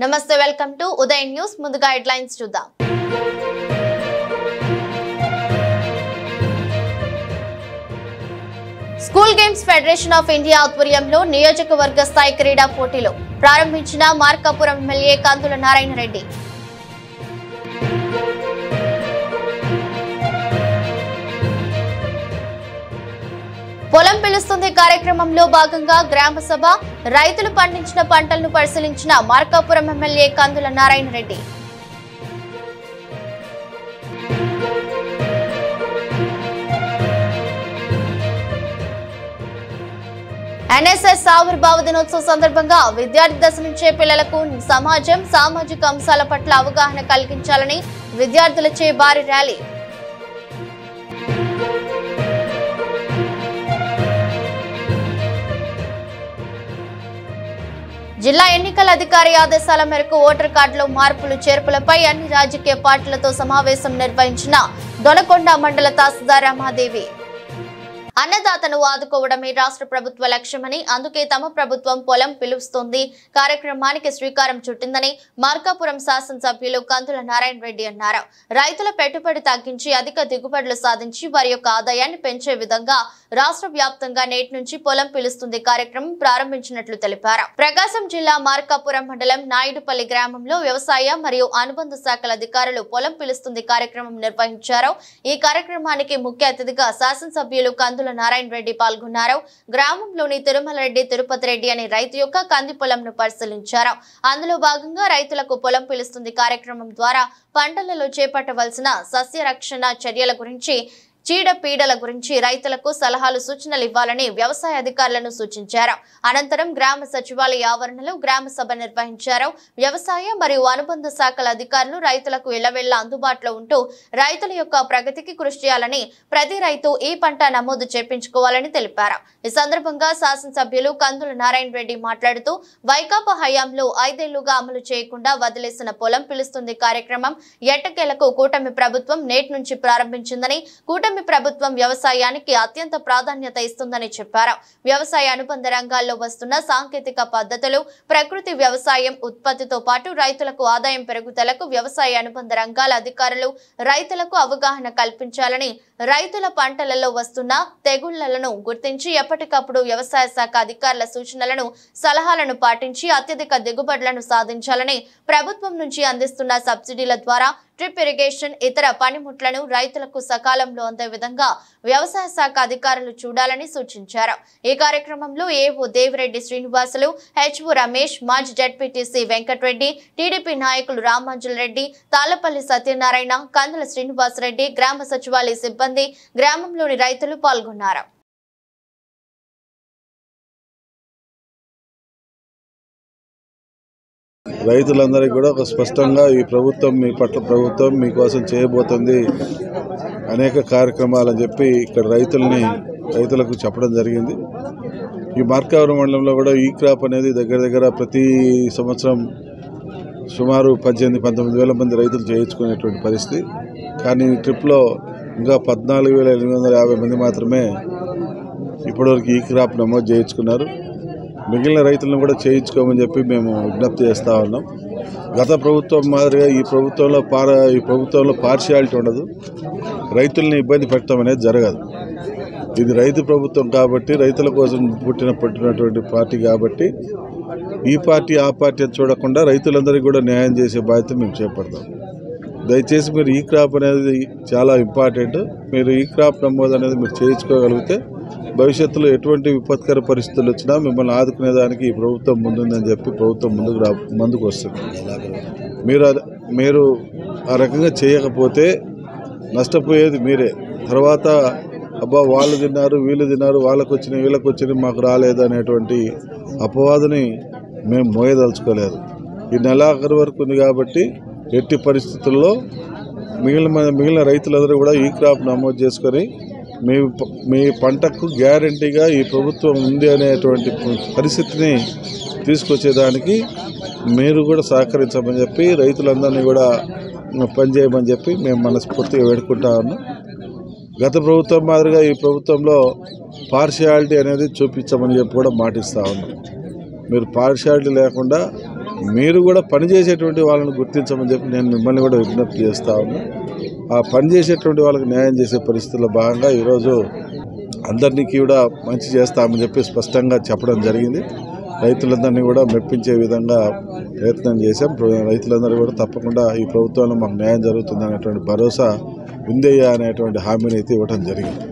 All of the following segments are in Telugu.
నమస్తే వెల్కమ్ టు ఉదయ్ న్యూస్ ముందుగా హెడ్లైన్స్ చూద్దాం school games federation of India ఆధ్వర్యంలో నియోజకవర్గ స్థాయి క్రీడా పోటీలు ప్రారంభించిన మార్కాపురం ఎమ్మెల్యే కందుల నారాయణ రెడ్డి పొలం పిలుస్తుంది కార్యక్రమంలో భాగంగా గ్రామ సభ రైతులు పండించిన పంటలను పరిశీలించిన మార్కాపురం ఎమ్మెల్యే కందుల నారాయణ రెడ్డి ఎన్ఎస్ఎస్ ఆవిర్భావ దినోత్సవం సందర్భంగా విద్యార్థి దశ నుంచే పిల్లలకు సమాజం సామాజిక అంశాల పట్ల అవగాహన కలిగించాలని విద్యార్థులచే భారీ ర్యాలీ జిల్లా ఎన్నికల అధికారి ఆదేశాల మేరకు ఓటర్ కార్డులో మార్పులు చేర్పులపై అన్ని రాజకీయ పార్టీలతో సమావేశం నిర్వహించిన దొనకొండ మండల తహసీల్దార్ రమాదేవి అన్నదాతను ఆదుకోవడమే రాష్ట్ర ప్రభుత్వ లక్ష్యమని అందుకే తమ ప్రభుత్వం పొలం పిలుస్తోంది కార్యక్రమానికి శ్రీకారం చుట్టిందని మార్కాపురం శాసనసభ్యులు కందుల నారాయణ రెడ్డి అన్నారు. రైతుల పెట్టుబడి తగ్గించి అధిక దిగుబడులు సాధించి వారి యొక్క ఆదాయాన్ని పెంచే విధంగా రాష్ట్ర వ్యాప్తంగా నేటి నుంచి పొలం పిలుస్తుంది కార్యక్రమం ప్రారంభించినట్లు తెలిపారు. ప్రకాశం జిల్లా మార్కాపురం మండలం నాయుడుపల్లి గ్రామంలో వ్యవసాయ మరియు అనుబంధ శాఖల అధికారులు పొలం పిలుస్తుంది కార్యక్రమం నిర్వహించారు. ఈ కార్యక్రమానికి ముఖ్య అతిథిగా శాసనసభ్యులు కందుల నారాయణ రెడ్డి పాల్గొన్నారు. గ్రామంలోని తిరుమల రెడ్డి తిరుపతి రెడ్డి అనే రైతు యొక్క కంది పొలంను పరిశీలించారు. అందులో భాగంగా రైతులకు పొలం పిలుస్తుంది కార్యక్రమం ద్వారా పంటలలో చేపట్టవలసిన సస్య రక్షణ చర్యల గురించి చీడపీడల గురించి రైతులకు సలహాలు సూచనలు ఇవ్వాలని వ్యవసాయ అధికారులను సూచించారు. అనంతరం గ్రామ సచివాలయ ఆవరణలో గ్రామ సభ నిర్వహించారు. వ్యవసాయ మరియు అనుబంధ శాఖల అధికారులు రైతులకు ఇళ్లవెళ్ల అందుబాటులో ఉంటూ రైతుల యొక్క ప్రగతికి కృషి చేయాలని ప్రతి రైతు ఈ పంట నమోదు చేపించుకోవాలని తెలిపారు. ఈ సందర్భంగా శాసనసభ్యులు కందుల నారాయణ రెడ్డి మాట్లాడుతూ వైకాపా హయాంలో 5 ఏళ్లుగా అమలు చేయకుండా వదిలేసిన పొలం పిలుస్తుంది కార్యక్రమం ఎట్టకేలకు కూటమి ప్రభుత్వం నేటి నుంచి ప్రారంభించిందని కూటమి ప్రభుత్వం వ్యవసాయానికి అత్యంత ప్రాధాన్యత ఇస్తుందని చెప్పారు. వ్యవసాయ అనుబంధ రంగాల్లో వస్తున్న సాంకేతిక పద్ధతులు ప్రకృతి వ్యవసాయం ఉత్పత్తితో పాటు రైతులకు ఆదాయం పెరుగుదలకు వ్యవసాయ అనుబంధ రంగాల అధికారులు రైతులకు అవగాహన కల్పించాలని రైతుల పంటలలో వస్తున్న తెగుళ్లను గుర్తించి ఎప్పటికప్పుడు వ్యవసాయ శాఖ అధికారుల సూచనలను సలహాలను పాటించి అత్యధిక దిగుబడులను సాధించాలని ప్రభుత్వం నుంచి అందిస్తున్న సబ్సిడీల ద్వారా డ్రిప్ ఇరిగేషన్ ఇతర పనిముట్లను రైతులకు సకాలంలో అందే విధంగా వ్యవసాయ శాఖ అధికారులు చూడాలని సూచించారు. ఈ కార్యక్రమంలో ఏవో దేవిరెడ్డి శ్రీనివాసులు, హెచ్ఓ రమేష్, మాజీ జడ్పీటీసీ వెంకటరెడ్డి, టీడీపీ నాయకులు రామాంజుల రెడ్డి, తాళ్లపల్లి సత్యనారాయణ, కందుల శ్రీనివాసరెడ్డి, గ్రామ సచివాలయ సిబ్బంది, గ్రామంలోని రైతులు పాల్గొన్నారు. రైతులందరికీ కూడా ఒక స్పష్టంగా ఈ ప్రభుత్వం మీ పట్ల ప్రభుత్వం మీకోసం చేయబోతుంది అనేక కార్యక్రమాలని చెప్పి ఇక్కడ రైతులకు చెప్పడం జరిగింది. ఈ మార్కాపురం మండలంలో కూడా ఈ క్రాప్ అనేది దగ్గర ప్రతి సంవత్సరం సుమారు 18-19 వేల మంది రైతులు చేయించుకునేటువంటి పరిస్థితి. కానీ ఈ ట్రిప్లో ఇంకా 14,850 మంది మాత్రమే ఇప్పటివరకు ఈ క్రాప్ నమోదు చేయించుకున్నారు. మిగిలిన రైతులను కూడా చేయించుకోమని చెప్పి మేము విజ్ఞప్తి చేస్తూ ఉన్నాం. గత ప్రభుత్వం మాదిరిగా ఈ ప్రభుత్వంలో పార్షియాలిటీ ఉండదు. రైతుల్ని ఇబ్బంది పెట్టడం అనేది జరగదు. ఇది రైతు ప్రభుత్వం కాబట్టి రైతుల కోసం పుట్టినటువంటి పార్టీ కాబట్టి ఈ పార్టీ ఆ పార్టీ అని చూడకుండా రైతులందరికీ కూడా న్యాయం చేసే బాధ్యత మేము చేపడతాం. దయచేసి మీరు ఈ క్రాప్ అనేది చాలా ఇంపార్టెంట్. మీరు ఈ క్రాప్ నమోదు అనేది మీరు చేయించుకోగలిగితే భవిష్యత్తులో ఎటువంటి విపత్కర పరిస్థితులు వచ్చినా మిమ్మల్ని ఆదుకునేదానికి ఈ ప్రభుత్వం ముందుందని చెప్పి ప్రభుత్వం ముందుకు వస్తుంది. మీరు ఆ రకంగా చేయకపోతే నష్టపోయేది మీరే. తర్వాత అబ్బా వాళ్ళు తిన్నారు వీళ్ళు తిన్నారు వాళ్ళకు వచ్చినాయి వీళ్ళకి వచ్చినాయి మాకు రాలేదు అనేటువంటి అపవాదుని మేము మోయదలుచుకోలేదు. ఈ నెలాఖరు వరకు ఉంది కాబట్టి ఎట్టి పరిస్థితుల్లో మిగిలిన రైతులందరూ కూడా ఈ క్రాప్ నమోదు చేసుకొని మీ పంటకు గ్యారంటీగా ఈ ప్రభుత్వం ఉంది అనేటువంటి పరిస్థితిని తీసుకొచ్చేదానికి మీరు కూడా సహకరించమని చెప్పి రైతులందరినీ కూడా పనిచేయమని చెప్పి మేము మనస్ఫూర్తిగా వేడుకుంటా ఉన్నాం. గత ప్రభుత్వం మాదిరిగా ఈ ప్రభుత్వంలో పార్షియాలిటీ అనేది చూపించమని చెప్పి కూడా మాటిస్తూ ఉన్నాం. మీరు పార్షియాలిటీ లేకుండా మీరు కూడా పనిచేసేటువంటి వాళ్ళని గుర్తించమని చెప్పి నేను మిమ్మల్ని కూడా విజ్ఞప్తి చేస్తా ఉన్నా. ఆ పనిచేసేటువంటి వాళ్ళకి న్యాయం చేసే పరిస్థితుల్లో భాగంగా ఈరోజు అందరినీ కూడా మంచి చేస్తామని చెప్పి స్పష్టంగా చెప్పడం జరిగింది. రైతులందరినీ కూడా మెప్పించే విధంగా ప్రయత్నం చేశాం. రైతులందరూ కూడా తప్పకుండా ఈ ప్రభుత్వంలో మాకు న్యాయం జరుగుతుంది అనేటువంటి భరోసా ఉందయ్యా అనేటువంటి హామీని అయితే ఇవ్వడం జరిగింది.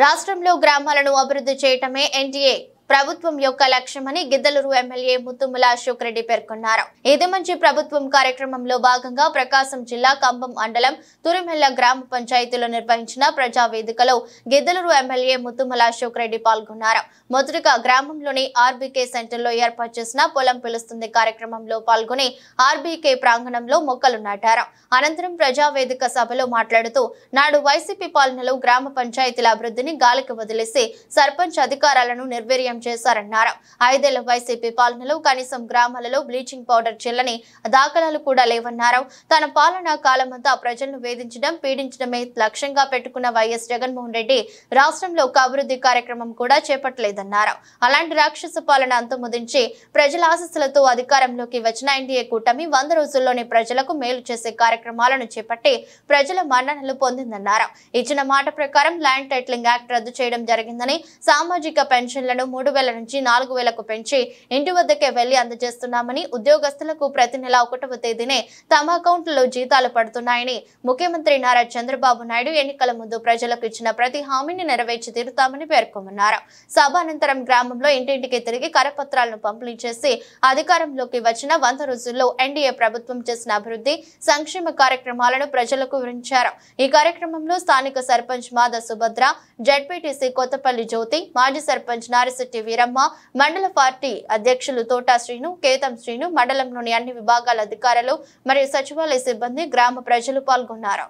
రాష్ట్రంలో గ్రామాలను అభివృద్ధి చేయటమే ఎన్డీఏ ప్రభుత్వం యొక్క లక్ష్యమని గిద్దలూరు ఎమ్మెల్యే ముత్తుముల అశోక్ రెడ్డి పేర్కొన్నారు. ఇది మంచి ప్రభుత్వం కార్యక్రమంలో భాగంగా ప్రకాశం జిల్లా కంభం మండలం తురిమెల్ల గ్రామ పంచాయతీలో నిర్వహించిన ప్రజా వేదికలో గిద్దలూరు ఎమ్మెల్యే ముత్తుముల అశోక్ రెడ్డి పాల్గొన్నారు. మొదటగా గ్రామంలోని ఆర్బీకే సెంటర్లో ఏర్పాటు చేసిన పొలం పిలుస్తుంది కార్యక్రమంలో పాల్గొని ఆర్బీకే ప్రాంగణంలో మొక్కలు నాటారు. అనంతరం ప్రజా వేదిక సభలో మాట్లాడుతూ నాడు వైసీపీ పాలనలో గ్రామ పంచాయతీల అభివృద్ధిని గాలికి వదిలేసి సర్పంచ్ అధికారాలను నిర్వీర్యం చేశారన్నారు. 5 ఏళ్ల వైసీపీ పాలనలో కనీసం గ్రామాలలో బ్లీచింగ్ పౌడర్ చెల్లని దాఖలాలు కూడా లేవన్నారు. తన పాలనా కాలమంతా ప్రజలను వేధించడం, పీడించడమే లక్ష్యంగా పెట్టుకున్న వైఎస్ జగన్మోహన్ రెడ్డి రాష్ట్రంలో ఒక అభివృద్ధి కార్యక్రమం కూడా చేపట్టలేదన్నారు. అలాంటి రాక్షస పాలన అంతమొదించి ప్రజల ఆశీస్సులతో అధికారంలోకి వచ్చిన ఎన్డీఏ కూటమి 100 రోజుల్లోనే ప్రజలకు మేలు చేసే కార్యక్రమాలను చేపట్టి ప్రజల మన్ననలు పొందిందన్నారు. ఇచ్చిన మాట ప్రకారం ల్యాండ్ టైటిలింగ్ యాక్ట్ రద్దు చేయడం జరిగిందని, సామాజిక పెన్షన్లను 3,000 నుంచి 4,000కు పెంచి ఇంటి వద్దకే వెళ్లి అందజేస్తున్నామని, ఉద్యోగస్తులకు ప్రతి నెల 1వ తేదీనే తమ అకౌంట్లలో జీతాలు పడుతున్నాయని, ముఖ్యమంత్రి నారా చంద్రబాబు నాయుడు ఎన్నికల ముందు ప్రజలకు ఇచ్చిన ప్రతి హామీని నెరవేర్చి తీరుతామని పేర్కొన్నారు. సభ అనంతరం గ్రామంలో ఇంటింటికి తిరిగి కరపత్రాలను పంపిణీ చేసి అధికారంలోకి వచ్చిన 100 రోజుల్లో ఎన్డీఏ ప్రభుత్వం చేసిన అభివృద్ధి, సంక్షేమ కార్యక్రమాలను ప్రజలకు వివరించారు. ఈ కార్యక్రమంలో స్థానిక సర్పంచ్ మాద సుభద్ర, జడ్పీటీసీ కొత్తపల్లి జ్యోతి, మాజీ సర్పంచ్ నారిశెట్టి వీరమ్మ, మండల పార్టీ అధ్యక్షులు తోటా శ్రీను, కేతం శ్రీను, మండలంలోని అన్ని విభాగాల అధికారులు మరియు సచివాలయ సిబ్బంది, గ్రామ ప్రజలు పాల్గొన్నారు.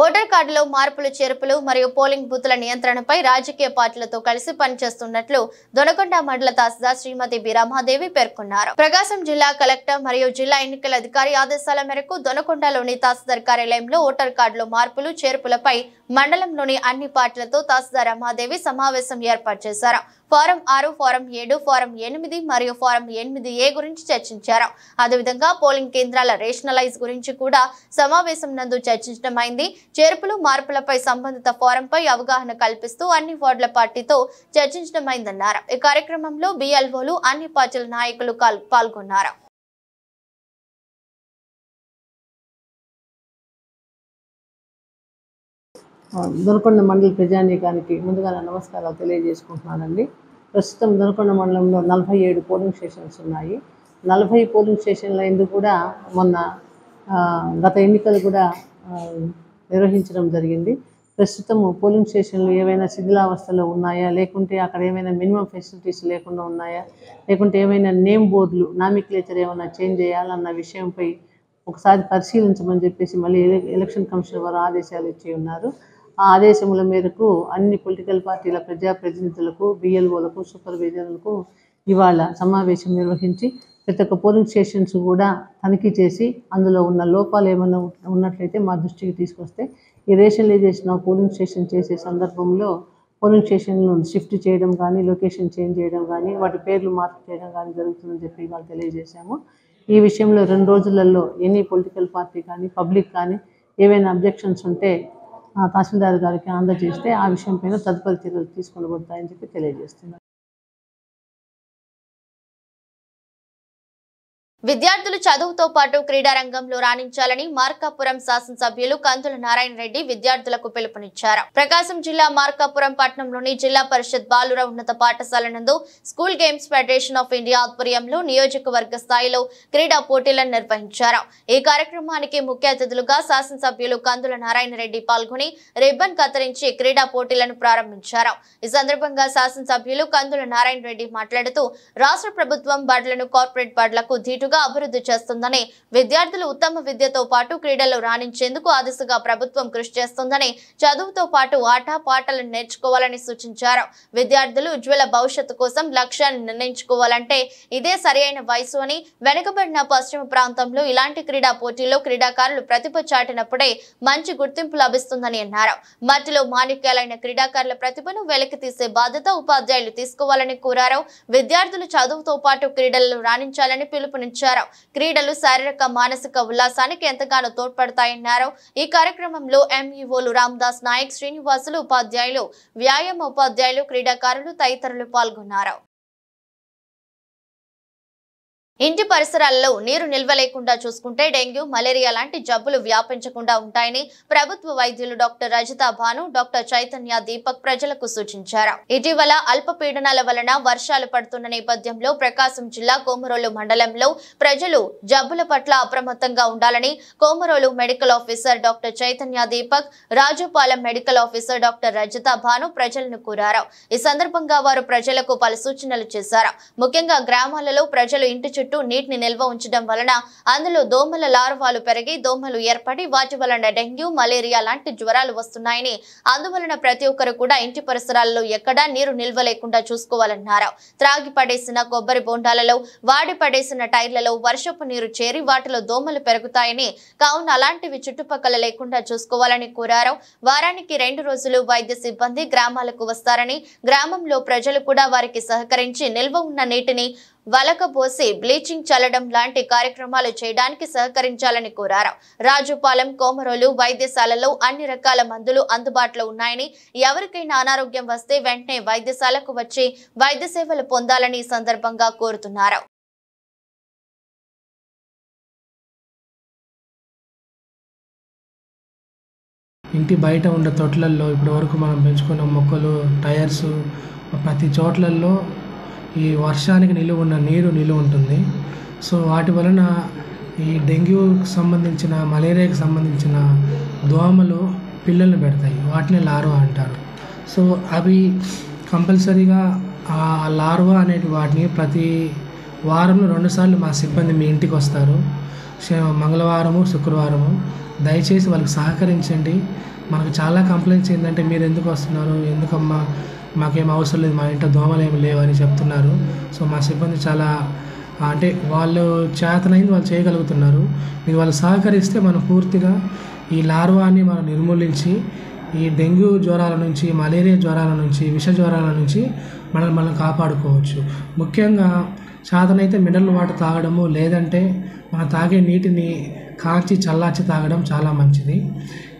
ఓటర్ కార్డులో మార్పులు, చేర్పులు మరియు పోలింగ్ బూత్ల నియంత్రణపై రాజకీయ పార్టీలతో కలిసి పనిచేస్తున్నట్లు దొనకొండ మండల తహసీల్దార్ శ్రీమతి బి రమాదేవి పేర్కొన్నారు. ప్రకాశం జిల్లా కలెక్టర్ మరియు జిల్లా ఎన్నికల అధికారి ఆదేశాల మేరకు దొనకొండలోని తహసీల్దార్ కార్యాలయంలో ఓటర్ కార్డులో మార్పులు, చేర్పులపై మండలంలోని అన్ని పార్టీలతో తహసీల్దార్ రమాదేవి సమావేశం ఏర్పాటు చేశారు. ఫారం 6, ఫారం 7, ఫారం 8 మరియు ఫారం 8A గురించి చర్చించారు. అదేవిధంగా పోలింగ్ కేంద్రాల రేషనలైజ్ గురించి కూడా సమావేశం నందు చర్చించడమైంది. చేర్పులు, మార్పులపై సంబంధిత ఫారంపై అవగాహన కల్పిస్తూ అన్ని వార్డుల పార్టీతో చర్చించడమైందన్నారు. ఈ కార్యక్రమంలో బిఎల్ఓలు, అన్ని పార్టీల నాయకులు పాల్గొన్నారు. దొనకొండ మండల ప్రజానీకానికి ముందుగా నమస్కారాలు తెలియజేసుకుంటున్నానండి. ప్రస్తుతం దొనకొండ మండలంలో 47 పోలింగ్ స్టేషన్స్ ఉన్నాయి. 40 పోలింగ్ స్టేషన్ల ఎందుకు కూడా మొన్న గత ఎన్నికలు కూడా నిర్వహించడం జరిగింది. ప్రస్తుతం పోలింగ్ స్టేషన్లు ఏవైనా శిథిలావస్థలో ఉన్నాయా, లేకుంటే అక్కడ ఏమైనా మినిమం ఫెసిలిటీస్ లేకుండా ఉన్నాయా, లేకుంటే ఏమైనా నేమ్ బోర్డులు, నామిక్లేచర్ ఏమైనా చేంజ్ చేయాలన్న విషయంపై ఒకసారి పరిశీలించమని చెప్పేసి మళ్ళీ ఎలక్షన్ కమిషన్ వారు ఆదేశాలు ఇచ్చి ఉన్నారు. ఆ ఆదేశముల మేరకు అన్ని పొలిటికల్ పార్టీల ప్రజాప్రతినిధులకు, బిఎల్ఓలకు, సూపర్వైజర్లకు ఇవాళ సమావేశం నిర్వహించి ప్రతి ఒక్క పోలింగ్ స్టేషన్స్ కూడా తనిఖీ చేసి అందులో ఉన్న లోపాలు ఏమైనా ఉన్నట్లయితే మా దృష్టికి తీసుకొస్తే ఈ రేషనలైజేషన్ ఆఫ్ పోలింగ్ స్టేషన్ చేసే సందర్భంలో పోలింగ్ స్టేషన్లను షిఫ్ట్ చేయడం కానీ, లొకేషన్ చేంజ్ చేయడం కానీ, వాటి పేర్లు మార్పు చేయడం కానీ జరుగుతుందని చెప్పి ఇవాళ తెలియజేశాము. ఈ విషయంలో 2 రోజులలో ఎనీ పొలిటికల్ పార్టీ కానీ, పబ్లిక్ కానీ ఏవైనా అబ్జెక్షన్స్ ఉంటే తహసీల్దార్ గారికి అందజేస్తే ఆ విషయం పైన తదుపరి చర్యలు తీసుకొనబడతాయని చెప్పి తెలియజేస్తున్నారు. విద్యార్థులు చదువుతో పాటు క్రీడా రంగంలో రాణించాలని మార్కాపురం శాసనసభ్యులు కందుల నారాయణ రెడ్డి విద్యార్థులకు పిలుపునిచ్చారు. ప్రకాశం జిల్లా మార్కాపురం పట్టణంలోని జిల్లా పరిషత్ బాలుర ఉన్నత పాఠశాల నందు school games federation of India ఆధ్వర్యంలో నియోజకవర్గ స్థాయిలో క్రీడా పోటీలను నిర్వహించారు. ఈ కార్యక్రమానికి ముఖ్య అతిథులుగా శాసనసభ్యులు కందుల నారాయణ రెడ్డి పాల్గొని రిబ్బన్ కత్తిరించి క్రీడా పోటీలను ప్రారంభించారు. ఈ సందర్భంగా శాసనసభ్యులు కందుల నారాయణ రెడ్డి మాట్లాడుతూ రాష్ట్ర ప్రభుత్వం బడులను కార్పొరేట్ బడులకు ధీటుగా దిశగా అభివృద్ధి చేస్తుందని, విద్యార్థులు ఉత్తమ విద్యతో పాటు క్రీడల్లో రాణించేందుకు ఆ దిశగా ప్రభుత్వం కృషి చేస్తుందని, చదువుతో పాటు ఆట పాటలను నేర్చుకోవాలని సూచించారు. విద్యార్థులు ఉజ్వల భవిష్యత్తు కోసం లక్ష్యాన్ని నిర్ణయించుకోవాలంటే ఇదే సరైన వయసు అని, వెనుకబడిన పశ్చిమ ప్రాంతంలో ఇలాంటి క్రీడా పోటీల్లో క్రీడాకారులు ప్రతిభ చాటినప్పుడే మంచి గుర్తింపు లభిస్తుందని అన్నారు. మట్టిలో మాణిక్యాలైన క్రీడాకారుల ప్రతిభను వెలికి తీసే బాధ్యత ఉపాధ్యాయులు తీసుకోవాలని కోరారు. విద్యార్థులు చదువుతో పాటు క్రీడల్లో రాణించాలని పిలుపునిచ్చారు. క్రీడలు శారీరక మానసిక ఉల్లాసానికి ఎంతగానో తోడ్పడతాయన్నారు. ఈ కార్యక్రమంలో ఎంఈఓలు రామదాస్ నాయక్, శ్రీనివాసులు, ఉపాధ్యాయులు, వ్యాయామ ఉపాధ్యాయులు, క్రీడాకారులు తదితరులు పాల్గొన్నారు. ఇంటి పరిసరాల్లో నీరు నిల్వ లేకుండా చూసుకుంటే డెంగ్యూ, మలేరియా లాంటి జబ్బులు వ్యాపించకుండా ఉంటాయని ప్రభుత్వ వైద్యులు డాక్టర్ రజితా భాను, డాక్టర్ చైతన్య దీపక్ ప్రజలకు సూచించారు. ఇటీవల అల్పపీడనాల వలన వర్షాలు పడుతున్న నేపథ్యంలో ప్రకాశం జిల్లా కోమరోలు మండలంలో ప్రజలు జబ్బుల పట్ల అప్రమత్తంగా ఉండాలని Komarolu medical officer doctor Chaitanya Deepak, Rajupalem medical officer doctor Rajitha Bhanu ప్రజలను కోరారు. ఈ సందర్భంగా వారు ప్రజలకు పలు సూచనలు చేశారు. ముఖ్యంగా గ్రామాలలో ప్రజలు ఇంటి చుట్టూ నీటిని నిల్వ ఉంచడం వలన అందులో దోమల లార్వాలు పెరిగి దోమలు ఏర్పడి వాటి వలన డెంగ్యూ, మలేరియా లాంటి జ్వరాలు వస్తున్నాయని, అందువలన ప్రతి ఒక్కరు కూడా ఇంటి పరిసరాల్లో ఎక్కడా నీరు నిల్వ లేకుండా చూసుకోవాలన్నారు. త్రాగి పడేసిన కొబ్బరి బోండాలలో, వాడి పడేసిన టైర్లలో వర్షపు నీరు చేరి వాటిలో దోమలు పెరుగుతాయని, కావున అలాంటివి చుట్టుపక్కల లేకుండా చూసుకోవాలని కోరారు. వారానికి 2 రోజులు వైద్య సిబ్బంది గ్రామాలకు వస్తారని, గ్రామంలో ప్రజలు కూడా వారికి సహకరించి నిల్వ ఉన్న నీటిని వలకబోసి బ్లీచింగ్ చల్లడం లాంటి కార్యక్రమాలు చేయడానికి సహకరించాలని కోరారు. రాజుపాలెం, కోమరోలు వైద్యశాలలో అన్ని రకాల మందులు అందుబాటులో ఉన్నాయని, ఎవరికైనా అనారోగ్యం వస్తే వెంటనే వైద్యశాలకు వచ్చి వైద్య సేవలు పొందాలని ఈ సందర్భంగా కోరుతున్నారు. ఇంటి బయట ఉన్న తొట్లల్లో ఇప్పటి వరకు మనం పెంచుకున్న మొక్కలు, టైర్స్, ప్రతి చోట్లల్లో ఈ వర్షానికి నిలువ ఉన్న నీరు నిలువ ఉంటుంది. సో వాటి వలన ఈ డెంగ్యూకి సంబంధించిన, మలేరియాకి సంబంధించిన దోమలు పిల్లల్ని పెడతాయి. వాటిని లార్వా అంటారు. సో అవి కంపల్సరీగా ఆ లార్వా అనేటి వాటిని ప్రతి వారంలో 2 సార్లు మా సిబ్బంది మీ ఇంటికి వస్తారు. మంగళవారము, శుక్రవారము. దయచేసి వాళ్ళకి సహకరించండి. మనకు చాలా కంప్లైంట్స్ ఏంటంటే, మీరు ఎందుకు వస్తున్నారు, ఎందుకమ్మా, మాకేం అవసరం లేదు, మా ఇంట్లో దోమలు ఏమి లేవని చెప్తున్నారు. సో మా సిబ్బంది చాలా అంటే వాళ్ళు చేతనైంది వాళ్ళు చేయగలుగుతున్నారు. మీరు వాళ్ళు సహకరిస్తే మనం పూర్తిగా ఈ లార్వాని మనం నిర్మూలించి ఈ డెంగ్యూ జ్వరాల నుంచి, మలేరియా జ్వరాల నుంచి, విష జ్వరాల నుంచి మనం కాపాడుకోవచ్చు. ముఖ్యంగా చేతనైతే మినరల్ వాటర్ తాగడము, లేదంటే మనం తాగే నీటిని కాచి చల్లార్చి తాగడం చాలా మంచిది.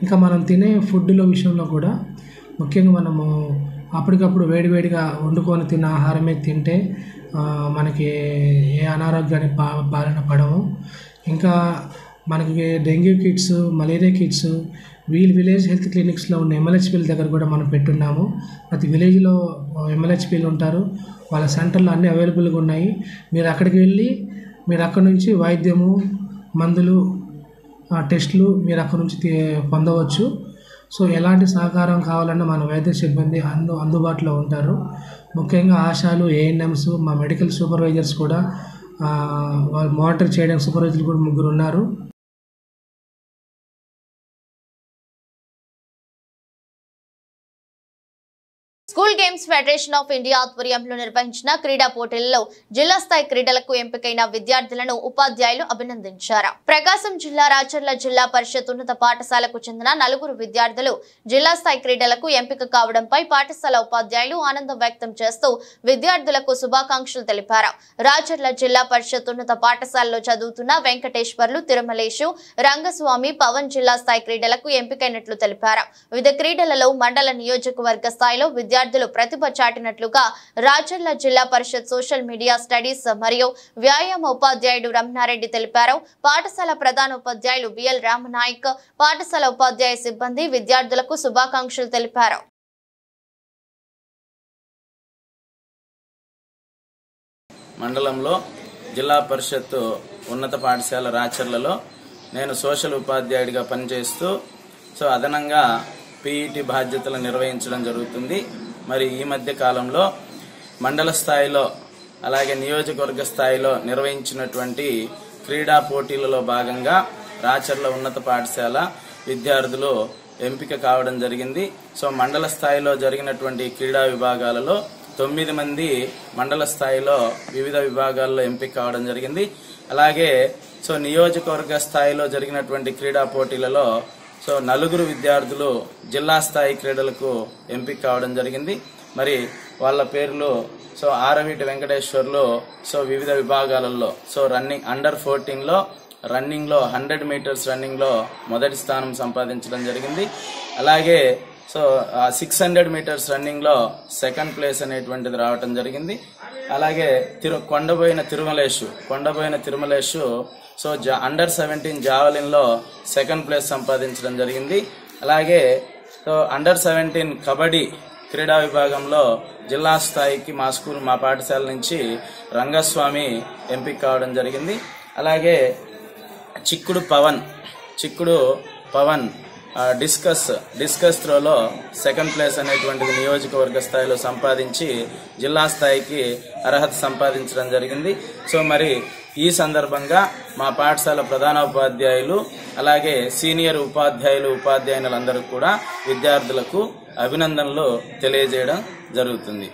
ఇంకా మనం తినే ఫుడ్లో విషయంలో కూడా ముఖ్యంగా మనము అప్పటికప్పుడు వేడివేడిగా వండుకొని తిన్న ఆహారమే తింటే మనకి ఏ అనారోగ్యాన్ని బారిన పడము. ఇంకా మనకి dengue kits, malaria kits village health క్లినిక్స్లో ఉన్న MLHPల దగ్గర కూడా మనం పెట్టున్నాము. ప్రతి విలేజ్లో MLHPలు ఉంటారు. వాళ్ళ సెంటర్లో అన్నీ అవైలబుల్గా ఉన్నాయి. మీరు అక్కడికి వెళ్ళి మీరు అక్కడ నుంచి వైద్యము, మందులు, టెస్టులు మీరు అక్కడ నుంచి పొందవచ్చు. సో ఎలాంటి సహకారం కావాలన్నా మన వైద్య సిబ్బంది అందుబాటులో ఉంటారు. ముఖ్యంగా ఆశాలు, ANMs, మా మెడికల్ సూపర్వైజర్స్ కూడా వాళ్ళు మానిటర్ చేయడానికి సూపర్వైజర్లు కూడా 3 ఉన్నారు. School games federation of India ఆధ్వర్యంలో నిర్వహించిన క్రీడా పోటీలలో జిల్లా స్థాయి క్రీడలకు ఎంపికైన విద్యార్థులను ఉపాధ్యాయులు అభినందించారు. ప్రకాశం జిల్లా రాచర్ల జిల్లా పరిషత్ ఉన్నత పాఠశాలకు చెందిన 4 విద్యార్థులు జిల్లా స్థాయి క్రీడలకు ఎంపిక కావడంపై పాఠశాల ఉపాధ్యాయులు ఆనందం వ్యక్తం చేస్తూ విద్యార్థులకు శుభాకాంక్షలు తెలిపారు. రాచర్ల జిల్లా పరిషత్ ఉన్నత పాఠశాలలో చదువుతున్న వెంకటేశ్వర్లు, తిరుమలేశు, రంగస్వామి, పవన్ జిల్లా స్థాయి క్రీడలకు ఎంపికైనట్లు తెలిపారు. వివిధ క్రీడలలో మండల నియోజకవర్గ స్థాయిలో విద్యార్థులు ప్రతిభ చాటినట్లుగా రాచర్ల జిల్లా పరిషత్ సోషల్ మీడియా స్టడీస్ మరియు వ్యాయామ ఉపాధ్యాయుడు రమణారెడ్డి తెలిపారు. పాఠశాల ప్రధాన ఉపాధ్యాయులు బిఎల్ రామనాయక్, పాఠశాల ఉపాధ్యాయ సిబ్బంది విద్యార్థులకు శుభాకాంక్షలు తెలిపారు. మండలంలో జిల్లా పరిషత్ ఉన్నత పాఠశాల రాచర్లలో నేను సోషల్ ఉపాధ్యాయుడిగా పనిచేస్తూ అదనంగా PET బాధ్యతలు నిర్వహించడం జరుగుతుంది. మరి ఈ మధ్య కాలంలో మండల స్థాయిలో అలాగే నియోజకవర్గ స్థాయిలో నిర్వహించినటువంటి క్రీడా పోటీలలో భాగంగా రాచర్ల ఉన్నత పాఠశాల విద్యార్థులు ఎంపిక కావడం జరిగింది. సో మండల స్థాయిలో జరిగినటువంటి క్రీడా విభాగాలలో 9 మంది మండల స్థాయిలో వివిధ విభాగాల్లో ఎంపిక కావడం జరిగింది. అలాగే సో నియోజకవర్గ స్థాయిలో జరిగినటువంటి క్రీడా పోటీలలో సో 4 విద్యార్థులు జిల్లా స్థాయి క్రీడలకు ఎంపిక కావడం జరిగింది. మరి వాళ్ళ పేర్లు సో ఆరవీటి వెంకటేశ్వర్లు సో వివిధ విభాగాలలో సో రన్నింగ్ అండర్ 14లో రన్నింగ్ లో 100 మీటర్స్ రన్నింగ్ లో మొదటి స్థానం సంపాదించడం జరిగింది. అలాగే సో 600 మీటర్స్ రన్నింగ్ లో సెకండ్ ప్లేస్ అనేటువంటిది రావడం జరిగింది. అలాగే Kondaboina Tirumaleshu so under 17 javelin లో సెకండ్ ప్లేస్ సంపాదించడం జరిగింది. అలాగే సో అండర్ 17 కబడ్డీ క్రీడా విభాగంలో జిల్లా స్థాయికి మా పాఠశాల నుంచి రంగస్వామి ఎంపిక కావడం జరిగింది. అలాగే చిక్కుడు పవన్ డిస్కస్ త్రోలో సెకండ్ ప్లేస్ అనేటువంటిది నియోజకవర్గ స్థాయిలో సంపాదించి జిల్లా స్థాయికి అర్హత సంపాదించడం జరిగింది. సో మరి ఈ సందర్భంగా మా పాఠశాల ప్రధానోపాధ్యాయులు అలాగే సీనియర్ ఉపాధ్యాయులందరూ కూడా విద్యార్థులకు అభినందనలు తెలియజేయడం జరుగుతుంది.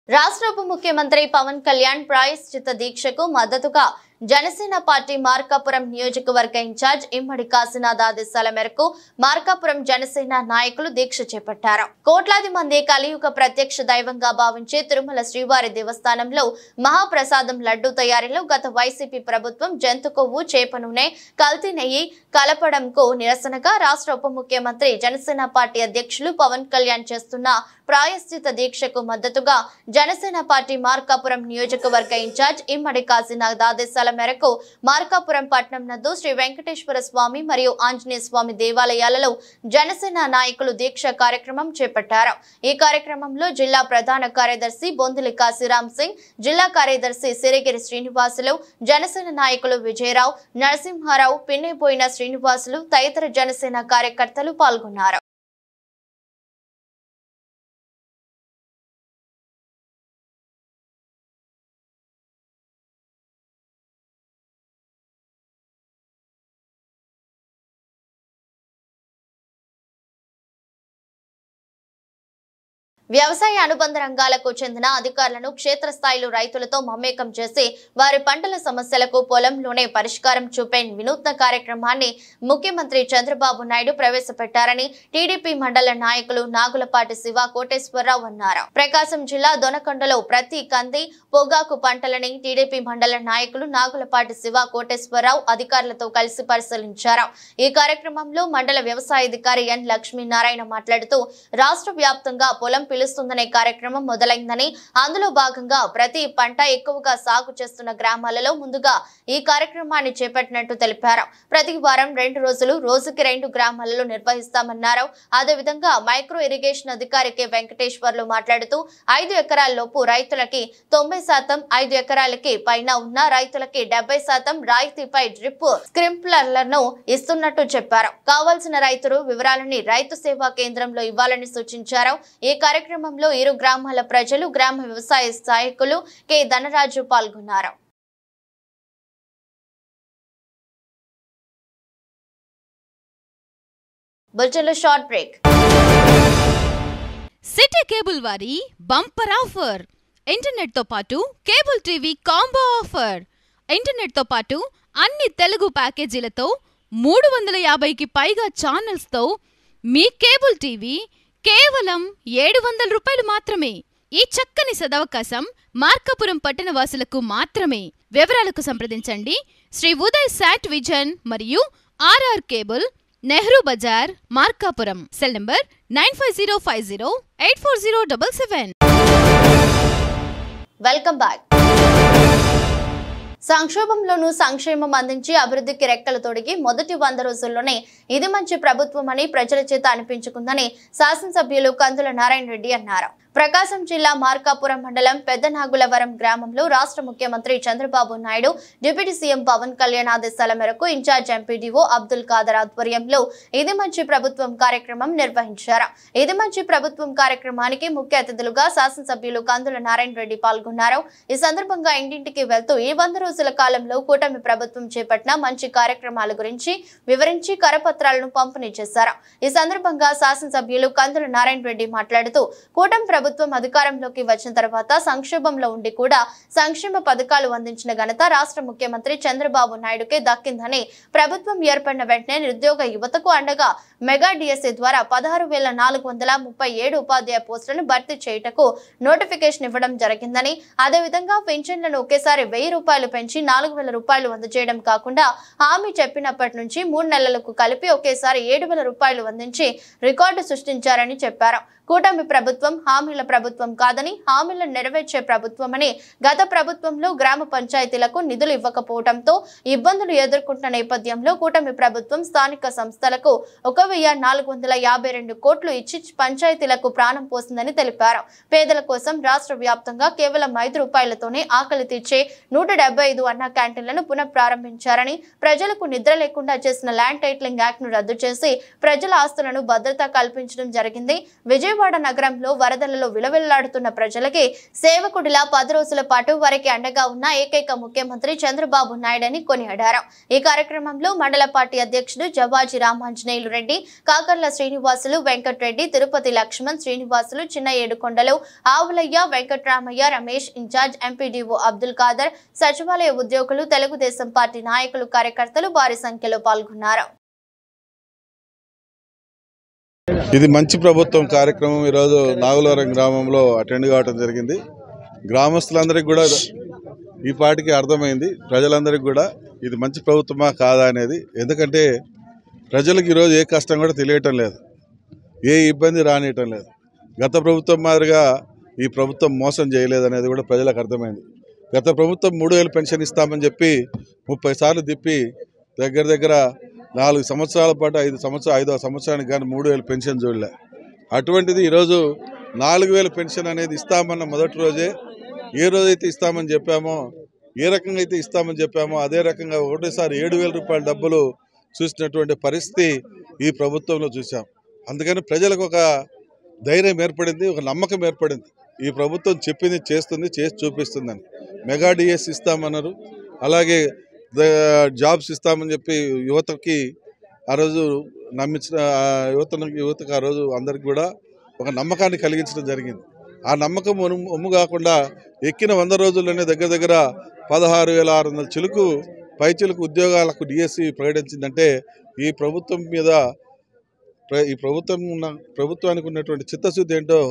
రాష్ట్ర ఉప ముఖ్యమంత్రి పవన్ కళ్యాణ్ ప్రాయశ్చిత్త దీక్షకు మద్దతుగా జనసేన పార్టీ మార్కాపురం నియోజకవర్గ ఇన్ఛార్జ్ ఇమ్మడి కాశీనాథ్ ఆదేశాల మేరకు మార్కాపురం జనసేన నాయకులు దీక్ష చేపట్టారు. కోట్లాది మంది కలియుగ ప్రత్యక్ష దైవంగా భావించే తిరుమల శ్రీవారి దేవస్థానంలో మహాప్రసాదం లడ్డూ తయారీలో గత వైసీపీ ప్రభుత్వం జంతు కొవ్వు, చేప నూనె, కల్తీ నెయ్యి కలపడంకు నిరసనగా రాష్ట్ర ఉప ముఖ్యమంత్రి జనసేన పార్టీ అధ్యక్షులు పవన్ కళ్యాణ్ చేస్తున్న ప్రాయశ్చిత్త దీక్షకు మద్దతుగా జనసేన పార్టీ మార్కాపురం నియోజకవర్గ ఇన్ఛార్జ్ ఇమ్మడి కాశీనాథ్ ఆదేశాల మేరకు మార్కాపురం పట్టణం నందు శ్రీ వెంకటేశ్వర స్వామి మరియు ఆంజనేయ స్వామి దేవాలయాలలో జనసేన నాయకులు దీక్ష కార్యక్రమం చేపట్టారు. ఈ కార్యక్రమంలో జిల్లా ప్రధాన కార్యదర్శి బొందులి కాశీరామ్ సింగ్, జిల్లా కార్యదర్శి సిరిగిరి శ్రీనివాసులు, జనసేన నాయకులు విజయరావు, నరసింహారావు, పిన్నెపోయిన శ్రీనివాసులు తదితర జనసేన కార్యకర్తలు పాల్గొన్నారు. వ్యవసాయ అనుబంధ రంగాలకు చెందిన అధికారులను క్షేత్రస్థాయిలో రైతులతో మమేకం చేసి వారి పంటల సమస్యలకు పొలంలోనే పరిష్కారం చూపే వినూత్న కార్యక్రమాన్ని ముఖ్యమంత్రి చంద్రబాబు నాయుడు ప్రవేశపెట్టారని టీడీపీ మండల నాయకులు నాగులపాటి శివ కోటేశ్వరరావు అన్నారు. ప్రకాశం జిల్లా దొనకొండలో ప్రతి కంది, పొగాకు పంటలని టీడీపీ మండల నాయకులు నాగులపాటి శివ కోటేశ్వరరావు అధికారులతో కలిసి పరిశీలించారు. ఈ కార్యక్రమంలో మండల వ్యవసాయాధికారి ఎన్ లక్ష్మీనారాయణ మాట్లాడుతూ రాష్ట్ర వ్యాప్తంగా పొలం పిలుస్తుందనే కార్యక్రమం మొదలైందని, అందులో భాగంగా ప్రతి పంట ఎక్కువగా సాగు చేస్తున్న గ్రామాలలో ముందుగా ఈ కార్యక్రమాన్ని చేపట్టినట్టు తెలిపారు. ప్రతి వారం 2 రోజులు రోజుకి 2 గ్రామాలలో నిర్వహిస్తామన్నారు. అదేవిధంగా మైక్రో ఇరిగేషన్ అధికారి కె వెంకటేశ్వర్లు మాట్లాడుతూ 5 ఎకరాల లోపు రైతులకి 90%, 5 ఎకరాలకి పైన ఉన్న రైతులకి 70% రాయితీపై డ్రిప్ స్ప్రింక్లర్లను ఇస్తున్నట్టు చెప్పారు. కావాల్సిన రైతులు వివరాలని రైతు సేవా కేంద్రంలో ఇవ్వాలని సూచించారు. ఈ కార్యక్రమంలో 2 గ్రామాల ప్రజలు, గ్రామ వ్యవసాయ సహాయకులు కె ధనరాజు పాల్గొన్నారు. బులెటిన్లో షార్ట్ బ్రేక్. సిటీ కేబుల్ వారి బంపర్ ఆఫర్, ఇంటర్నెట్ తో పాటు cable TV combo offer. Internet తో పాటు అన్ని తెలుగు ప్యాకేజీలతో 350కి పైగా ఛానల్స్ తో మీ కేబుల్ టీవీ కేవలం 700 రూపాయలు మాత్రమే. ఈ చక్కని సదవకాశం మార్కాపురం పట్టణ వాసులకు మాత్రమే. వివరాలకు సంప్రదించండి శ్రీ ఉదయ్ శాట్ విజన్ మరియు RR cable, Nehru Bazar, Markapuram. Cell number 9505084077. Welcome back. సంక్షోభంలోనూ సంక్షేమం అందించి అభివృద్ధికి రెక్కలు తొడిగి మొదటి 100 రోజుల్లోనే ఇది మంచి ప్రభుత్వం అని ప్రజల చేత అనిపించుకుందని శాసనసభ్యులు కందుల నారాయణ రెడ్డి అన్నారు. ప్రకాశం జిల్లా మార్కాపురం మండలం పెద్దనాగులవరం గ్రామంలో రాష్ట్ర ముఖ్యమంత్రి చంద్రబాబు నాయుడు డిప్యూటీ సీఎం పవన్ కళ్యాణ్ ఆదేశాల మేరకు ఇన్ఛార్జ్ ఎంపీడీఓ అబ్దుల్ ఖాదర్ ఆధ్వర్యంలో ఇది మంచి ప్రభుత్వం కార్యక్రమం నిర్వహించారు. ఇది మంచి ప్రభుత్వం కార్యక్రమానికి ముఖ్య అతిథులుగా శాసనసభ్యులు కందుల నారాయణ రెడ్డి పాల్గొన్నారు. ఈ సందర్భంగా ఇంటింటికి వెళ్తూ ఈ 100 రోజుల కాలంలో కూటమి ప్రభుత్వం చేపట్టిన మంచి కార్యక్రమాల గురించి వివరించి కరపత్రాలను పంపిణీ చేశారు. ఈ సందర్భంగా శాసనసభ్యులు కందుల నారాయణ రెడ్డి మాట్లాడుతూ కూటమి ప్రభుత్వం అధికారంలోకి వచ్చిన తర్వాత సంక్షోభంలో ఉండి కూడా సంక్షేమ పథకాలు అందించిన ఘనత రాష్ట్ర ముఖ్యమంత్రి చంద్రబాబు నాయుడుకే దక్కిందని, ప్రభుత్వం ఏర్పడిన వెంటనే నిరుద్యోగ యువతకు అండగా మెగా డిఎస్సీ ద్వారా 16,437 ఉపాధ్యాయ పోస్టులను భర్తీ చేయుటకు నోటిఫికేషన్ ఇవ్వడం జరిగిందని, అదేవిధంగా పెన్షన్లను ఒకేసారి 1000 రూపాయలు పెంచి 4,000 రూపాయలు అందజేయడం కాకుండా హామీ చెప్పినప్పటి నుంచి 3 నెలలకు కలిపి ఒకేసారి 7,000 రూపాయలు అందించి రికార్డు సృష్టించారని చెప్పారు. కూటమి ప్రభుత్వం హామీల ప్రభుత్వం కాదని, హామీలను నెరవేర్చే ప్రభుత్వమని, గత ప్రభుత్వంలో గ్రామ పంచాయతీలకు నిధులు ఇవ్వకపోవడంతో ఇబ్బందులు ఎదుర్కొంటున్న నేపథ్యంలో కూటమి ప్రభుత్వం స్థానిక సంస్థలకు 1,452 కోట్లు ఇచ్చి పంచాయతీలకు ప్రాణం పోసిందని తెలిపారు. పేదల కోసం రాష్ట్ర వ్యాప్తంగా కేవలం 5 రూపాయలతోనే ఆకలి తీర్చే 175 అన్న క్యాంటీన్లను పునః ప్రారంభించారని, ప్రజలకు నిద్ర లేకుండా చేసిన ల్యాండ్ టైటిలింగ్ యాక్ట్ ను రద్దు చేసి ప్రజల ఆస్తులను భద్రత కల్పించడం జరిగింది. విజయవాడ నగరంలో వరదలలో విలవిల్లాడుతున్న ప్రజలకి సేవకుడిలా 10 రోజుల పాటు వారికి అండగా ఉన్న ఏకైక ముఖ్యమంత్రి చంద్రబాబు నాయుడని కొనియాడారు. ఈ కార్యక్రమంలో మండల పార్టీ అధ్యక్షుడు జవాజీ రామాంజనేయులు రెడ్డి, కాకర్ల శ్రీనివాసులు, వెంకటరెడ్డి, తిరుపతి లక్ష్మణ్, శ్రీనివాసులు, చిన్న ఏడుకొండలు, ఆవులయ్య, వెంకటరామయ్య, రమేష్, ఇన్ఛార్జ్ ఎంపీడీఓ అబ్దుల్ ఖాదర్, సచివాలయ ఉద్యోగులు, తెలుగుదేశం పార్టీ నాయకులు, కార్యకర్తలు భారీ సంఖ్యలో పాల్గొన్నారు. ఇది మంచి ప్రభుత్వం కార్యక్రమం ఈరోజు నాగులవరం గ్రామంలో అటెండ్ కావడం జరిగింది. గ్రామస్తులందరికీ కూడా ఈ పాటికి అర్థమైంది, ప్రజలందరికీ కూడా ఇది మంచి ప్రభుత్వమా కాదా అనేది. ఎందుకంటే ప్రజలకు ఈరోజు ఏ కష్టం కూడా తెలియటం లేదు, ఏ ఇబ్బంది రానియటం లేదు. గత ప్రభుత్వం మాదిరిగా ఈ ప్రభుత్వం మోసం చేయలేదనేది కూడా ప్రజలకు అర్థమైంది. గత ప్రభుత్వం 3,000 పెన్షన్ ఇస్తామని చెప్పి 30 సార్లు తిప్పి దగ్గర 4 సంవత్సరాల పాటు 5వ సంవత్సరానికి కానీ 3,000 పెన్షన్ చూడలే. అటువంటిది ఈరోజు 4,000 పెన్షన్ అనేది ఇస్తామన్న మొదటి రోజే ఏ రోజైతే ఇస్తామని చెప్పామో, ఏ రకంగా అయితే ఇస్తామని చెప్పామో అదే రకంగా ఒకటేసారి 7,000 రూపాయల డబ్బులు చూసినటువంటి పరిస్థితి ఈ ప్రభుత్వంలో చూసాం. అందుకని ప్రజలకు ఒక ధైర్యం ఏర్పడింది, ఒక నమ్మకం ఏర్పడింది. ఈ ప్రభుత్వం చెప్పింది చేస్తుంది, చేసి చూపిస్తుందని. మెగా డిఎస్ ఇస్తామన్నారు, అలాగే జాబ్స్ ఇస్తామని చెప్పి యువతకి ఆ రోజు నమ్మించిన యువతకు ఆ రోజు అందరికి కూడా ఒక నమ్మకాన్ని కలిగించడం జరిగింది. ఆ నమ్మకం ఒమ్ము కాకుండా ఎక్కిన 100 రోజుల్లోనే దగ్గర 16,600 చిలుకు పైచిలుకు ఉద్యోగాలకు డిఎస్సి ప్రకటించిందంటే ఈ ప్రభుత్వం మీద ఈ ప్రభుత్వానికి ఉన్నటువంటి చిత్తశుద్ధి ఏంటో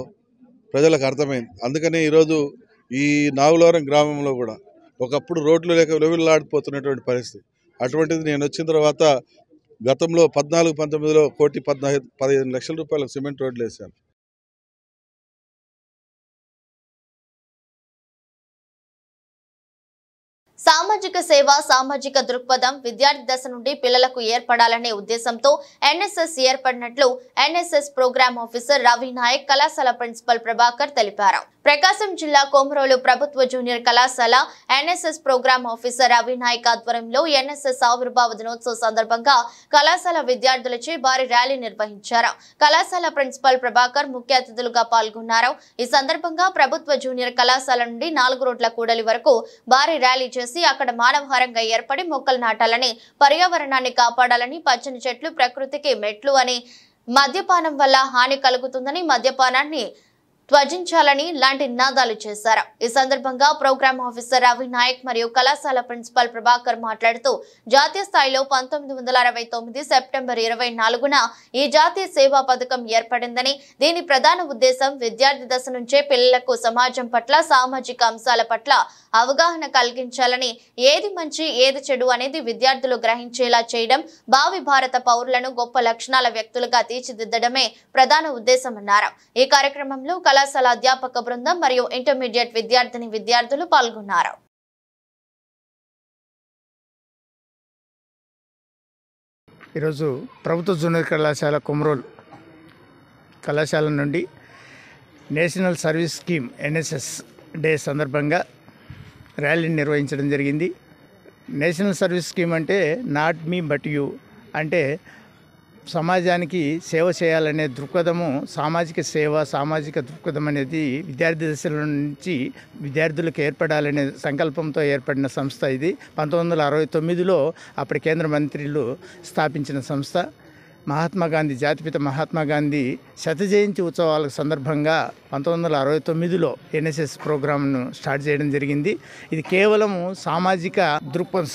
ప్రజలకు అర్థమైంది. అందుకని ఈరోజు ఈ నాగులవరం గ్రామంలో కూడా ఒకప్పుడు రోడ్లు లేక విలువలాడిపోతున్నటువంటి పరిస్థితి. అటువంటిది నేను వచ్చిన తర్వాత గతంలో 14-19లో 1,15 లక్షల రూపాయల సిమెంట్ రోడ్లు వేశాను. సామాజిక సేవ, సామాజిక దృక్పథం విద్యార్థి దశ నుండి పిల్లలకు ఏర్పడాలనే ఉద్దేశంతో ఎన్ఎస్ఎస్ ఏర్పడినట్లు NSS programme officer Ravi Naik, కళాశాల ప్రిన్సిపల్ ప్రభాకర్ తెలిపారు. ప్రకాశం జిల్లా కొమరోలు ప్రభుత్వ జూనియర్ కళాశాల NSS programme officer Ravi Nayak ఆధ్వర్యంలో ఎన్ఎస్ఎస్ ఆవిర్భావ దినోత్సవ సందర్భంగా కళాశాల విద్యార్థులచే భారీ ర్యాలీ నిర్వహించారు. కళాశాల ప్రిన్సిపల్ ప్రభాకర్ ముఖ్య అతిథులుగా పాల్గొన్నారు. ఈ సందర్భంగా ప్రభుత్వ జూనియర్ కళాశాల నుండి 4 రోడ్ల కూడలి వరకు భారీ ర్యాలీ చేసి అక్కడ మానవహారంగా ఏర్పడి మొక్కలు నాటాలని, పర్యావరణాన్ని కాపాడాలని, పచ్చని చెట్లు ప్రకృతికి మెట్లు అని, మద్యపానం వల్ల హాని కలుగుతుందని, మద్యపానాన్ని త్వజించాలని లాంటి నినాదాలు చేశారు. ఈ సందర్భంగా ప్రోగ్రామ్ ఆఫీసర్ రవి నాయక్ మరియు కళాశాల ప్రిన్సిపల్ ప్రభాకర్ మాట్లాడుతూ జాతీయ స్థాయిలో 1969 సెప్టెంబర్ 24న ఈ జాతీయ సేవా పథకం ఏర్పడిందని, దీని ప్రధాన ఉద్దేశం విద్యార్థి దశ నుంచే పిల్లలకు సమాజం పట్ల, సామాజిక అంశాల పట్ల అవగాహన కలిగించాలని, ఏది మంచి ఏది చెడు అనేది విద్యార్థులు గ్రహించేలా చేయడం, భావి భారత పౌరులను గొప్ప లక్షణాల వ్యక్తులుగా తీర్చిదిద్దడమే ప్రధాన ఉద్దేశమన్నారు. ఈ కార్యక్రమంలో కళాశాల అధ్యాపక బృందం మరియు ఇంటర్మీడియట్ విద్యార్థులు పాల్గొన్నారు. ఈరోజు ప్రభుత్వ జూనియర్ కళాశాల కొమరోలు కళాశాల నుండి national service scheme NSS day సందర్భంగా ర్యాలీని నిర్వహించడం జరిగింది. నేషనల్ సర్వీస్ స్కీమ్ అంటే నాట్ మీ బట్ యూ, అంటే సమాజానికి సేవ చేయాలనే దృక్పథము, సామాజిక సేవ, సామాజిక దృక్పథం అనేది విద్యార్థి దశల నుంచి విద్యార్థులకు ఏర్పడాలనే సంకల్పంతో ఏర్పడిన సంస్థ ఇది. 1969లో అప్పటి కేంద్ర మంత్రులు స్థాపించిన సంస్థ. మహాత్మాగాంధీ, జాతిపిత మహాత్మాగాంధీ శత జయంతి ఉత్సవాల సందర్భంగా 1969లో ఎన్ఎస్ఎస్ ప్రోగ్రామ్ను స్టార్ట్ చేయడం జరిగింది. ఇది కేవలం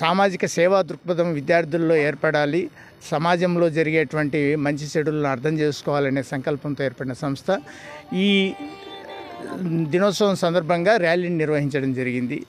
సామాజిక సేవా దృక్పథం విద్యార్థుల్లో ఏర్పడాలి, సమాజంలో జరిగేటువంటి మంచి చెడులను అర్థం చేసుకోవాలనే సంకల్పంతో ఏర్పడిన సంస్థ. ఈ దినోత్సవం సందర్భంగా ర్యాలీని నిర్వహించడం జరిగింది.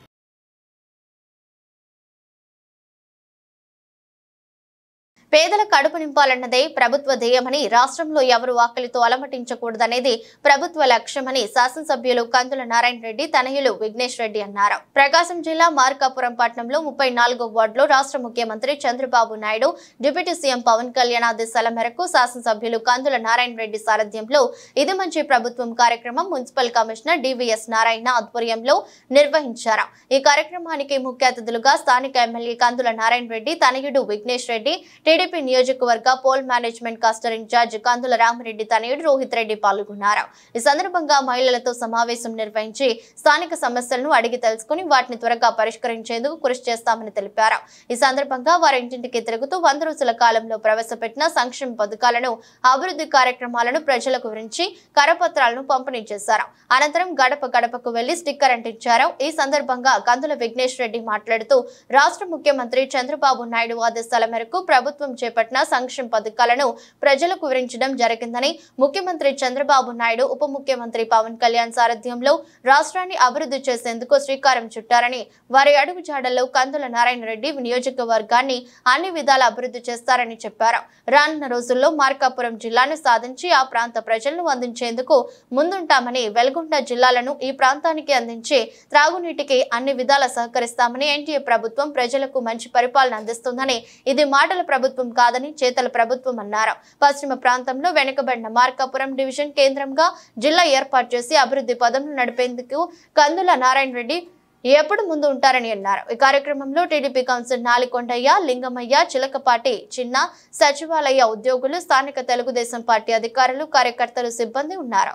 పేదల కడుపు నింపాలన్నదే ప్రభుత్వ ధ్యేయమని, రాష్ట్రంలో ఎవరు ఆకలితో అలమటించకూడదనేది ప్రభుత్వ లక్ష్యమని శాసనసభ్యులు కందుల నారాయణ రెడ్డి తనయులు విఘ్నేష్ రెడ్డి అన్నారు. ప్రకాశం జిల్లా మార్కాపురం పట్టణంలో 34వ వార్డులో రాష్ట్ర ముఖ్యమంత్రి చంద్రబాబు నాయుడు, డిప్యూటీ సీఎం పవన్ కళ్యాణ్ ఆదేశాల మేరకు శాసనసభ్యులు కందుల నారాయణ రెడ్డి సారథ్యంలో ఇది మంచి ప్రభుత్వం కార్యక్రమం మున్సిపల్ కమిషనర్ డివిఎస్ నారాయణ ఆధ్వర్యంలో నిర్వహించారు. ఈ కార్యక్రమానికి ముఖ్య అతిథులుగా స్థానిక ఎమ్మెల్యే కందుల నారాయణ రెడ్డి తనయుడు విఘ్నేష్ రెడ్డి, టీడీపీ నియోజకవర్గ పోల్ మేనేజ్మెంట్ క్లస్టర్ ఇన్ఛార్జ్ కందుల రామిరెడ్డి తనయుడు రోహిత్ రెడ్డి పాల్గొన్నారు. ఈ సందర్భంగా మహిళలతో సమావేశం నిర్వహించి స్థానిక సమస్యలను అడిగి తెలుసుకుని వాటిని త్వరగా పరిష్కరించేందుకు కృషి చేస్తామని తెలిపారు. ఈ సందర్భంగా వారి ఇంటింటికి తిరుగుతూ 100 రోజుల కాలంలో ప్రవేశపెట్టిన సంక్షేమ పథకాలను, అభివృద్ధి కార్యక్రమాలను ప్రజలకు వివరించి కరపత్రాలను పంపిణీ చేశారు. అనంతరం గడప గడపకు వెళ్లి స్టిక్కర్ అంటించారు. ఈ సందర్భంగా కందుల విఘ్నేష్ రెడ్డి మాట్లాడుతూ రాష్ట్ర ముఖ్యమంత్రి చంద్రబాబు నాయుడు ఆదేశాల మేరకు ప్రభుత్వం చేపట్టిన సంక్షేమ పథకాలను ప్రజలకు వివరించడం జరిగిందని, ముఖ్యమంత్రి చంద్రబాబు నాయుడు, ఉప ముఖ్యమంత్రి పవన్ కళ్యాణ్ సారథ్యంలో రాష్ట్రాన్ని అభివృద్ధి చేసేందుకు శ్రీకారం చుట్టారని, వారి అడుగుజాడల్లో కందుల నారాయణ రెడ్డి నియోజకవర్గాన్ని అన్ని విధాల అభివృద్ధి చేస్తారని చెప్పారు. రానున్న రోజుల్లో మార్కాపురం జిల్లాను సాధించి ఆ ప్రాంత ప్రజలను అందించేందుకు ముందుంటామని, వెల్గొండ జిల్లాలను ఈ ప్రాంతానికి అందించి త్రాగునీటికి అన్ని విధాల సహకరిస్తామని, ఎన్డీఏ ప్రభుత్వం ప్రజలకు మంచి పరిపాలన అందిస్తుందని, ఇది మాటల ప్రభుత్వం కాదని చేతల ప్రభుత్వం అన్నారు. పశ్చిమ ప్రాంతంలో వెనుకబడిన మార్కాపురం డివిజన్ కేంద్రంగా జిల్లా ఏర్పాటు చేసి అభివృద్ధి పదంలో నడిపేందుకు కందుల నారాయణ రెడ్డి ఎప్పుడు ముందు ఉంటారని అన్నారు. ఈ కార్యక్రమంలో టీడీపీ కౌన్సిలర్ నాలికొండయ్య, లింగమయ్య, చిలకపాటి చిన్న, సచివాలయ ఉద్యోగులు, స్థానిక తెలుగుదేశం పార్టీ అధికారులు, కార్యకర్తలు, సిబ్బంది ఉన్నారు.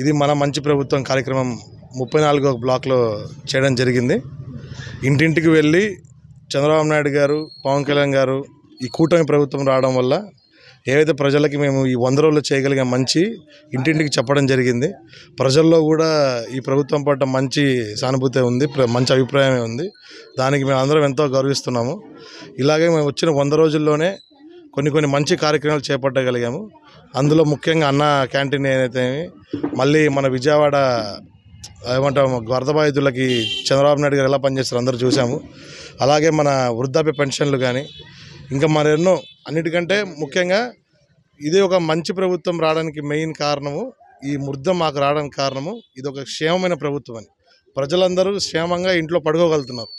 ఇది మన మంచి ప్రభుత్వం కార్యక్రమం 34వ బ్లాక్లో చేయడం జరిగింది. ఇంటింటికి వెళ్ళి చంద్రబాబు నాయుడు గారు, పవన్ కళ్యాణ్ గారు, ఈ కూటమి ప్రభుత్వం రావడం వల్ల ఏవైతే ప్రజలకి మేము ఈ 100 రోజుల్లో చేయగలిగే మంచి ఇంటింటికి చెప్పడం జరిగింది. ప్రజల్లో కూడా ఈ ప్రభుత్వం పట్ల మంచి సానుభూతి ఉంది, మంచి అభిప్రాయమే ఉంది. దానికి మేము అందరం ఎంతో గౌరవిస్తున్నాము. ఇలాగే మేము వచ్చిన 100 రోజుల్లోనే కొన్ని మంచి కార్యక్రమాలు చేపట్టగలిగాము. అందులో ముఖ్యంగా అన్న క్యాంటీన్ ఏదైతే, మళ్ళీ మన విజయవాడ ఏమంటాం వరద బాధితులకి చంద్రబాబు నాయుడు గారు ఎలా పనిచేస్తారు అందరూ చూసాము. అలాగే మన వృద్ధాప్య పెన్షన్లు కానీ, ఇంకా మరెన్నో, అన్నిటికంటే ముఖ్యంగా ఇది ఒక మంచి ప్రభుత్వం రావడానికి మెయిన్ కారణము, ఈ ముద్ద మాకు రావడానికి కారణము ఇది ఒక క్షేమమైన ప్రభుత్వం అని. ప్రజలందరూ క్షేమంగా ఇంట్లో పడుకోగలుగుతున్నారు.